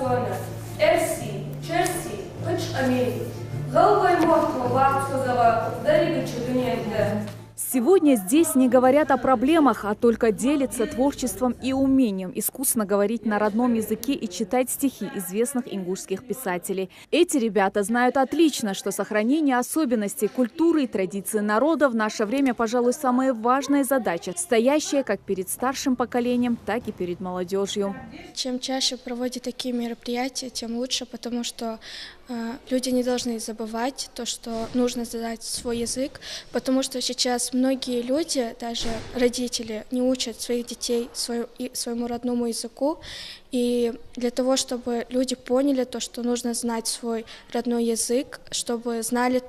Сона, Эрси, Черси, Кыч Амели. Галвай мохту вахтузава, дарига чудуньянда. Сегодня здесь не говорят о проблемах, а только делятся творчеством и умением искусно говорить на родном языке и читать стихи известных ингушских писателей. Эти ребята знают отлично, что сохранение особенностей культуры и традиций народа в наше время, пожалуй, самая важная задача, стоящая как перед старшим поколением, так и перед молодежью. Чем чаще проводят такие мероприятия, тем лучше, потому что люди не должны забывать то, что нужно знать свой язык, потому что сейчас многие люди, даже родители, не учат своих детей своему родному языку. И для того, чтобы люди поняли то, что нужно знать свой родной язык, чтобы знали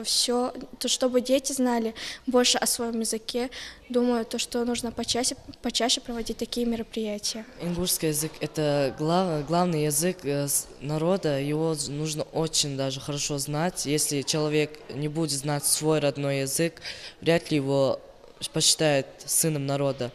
все, чтобы дети знали больше о своем языке, думаю, то, что нужно почаще проводить такие мероприятия. Ингушский язык – это главный язык народа, его нужно очень даже хорошо знать. Если человек не будет знать свой родной язык, вряд ли его посчитают сыном народа.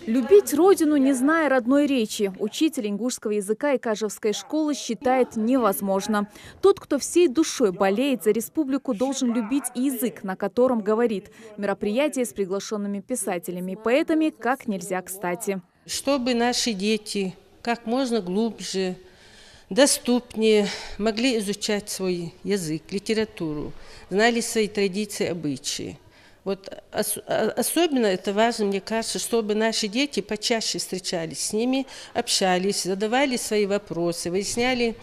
Любить родину, не зная родной речи, учитель ингушского языка Икажевской школы считает невозможно. Тот, кто всей душой болеет за республику, должен любить и язык, на котором говорит. Мероприятие с приглашенными писателями и поэтами как нельзя кстати. Чтобы наши дети как можно глубже, доступнее могли изучать свой язык, литературу, знали свои традиции, обычаи. Вот особенно это важно, мне кажется, чтобы наши дети почаще встречались с ними, общались, задавали свои вопросы, выясняли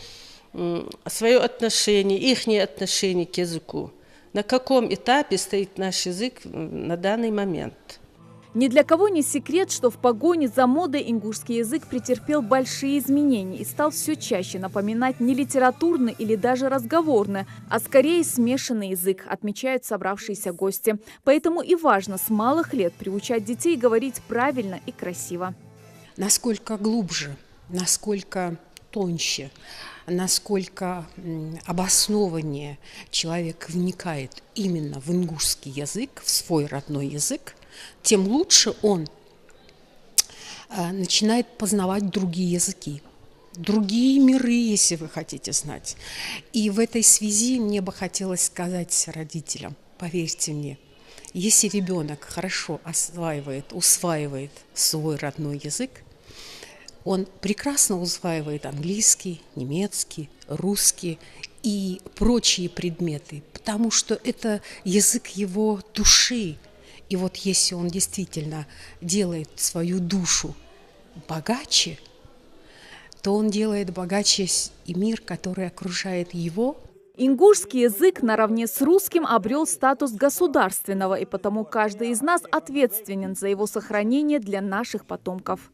свое отношение, их отношение к языку. На каком этапе стоит наш язык на данный момент. Ни для кого не секрет, что в погоне за модой ингушский язык претерпел большие изменения и стал все чаще напоминать не литературный или даже разговорный, а скорее смешанный язык, отмечают собравшиеся гости. Поэтому и важно с малых лет приучать детей говорить правильно и красиво. Насколько глубже, насколько тоньше, насколько обоснованнее человек вникает именно в ингушский язык, в свой родной язык, тем лучше он начинает познавать другие языки, другие миры, если вы хотите знать. И в этой связи мне бы хотелось сказать родителям, поверьте мне, если ребенок хорошо усваивает свой родной язык, он прекрасно усваивает английский, немецкий, русский и прочие предметы, потому что это язык его души. И вот если он действительно делает свою душу богаче, то он делает богаче и мир, который окружает его. Ингушский язык наравне с русским обрел статус государственного, и потому каждый из нас ответственен за его сохранение для наших потомков.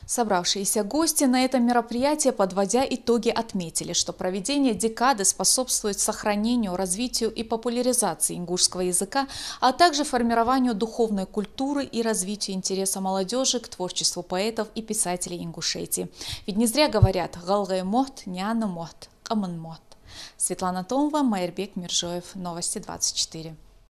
Собравшиеся гости на этом мероприятии, подводя итоги, отметили, что проведение декады способствует сохранению, развитию и популяризации ингушского языка, а также формированию духовной культуры и развитию интереса молодежи к творчеству поэтов и писателей Ингушетии. Ведь не зря говорят «галгай мохт, няна мохт, камын мохт». Светлана Томова, Майербек Миржоев, Новости 24.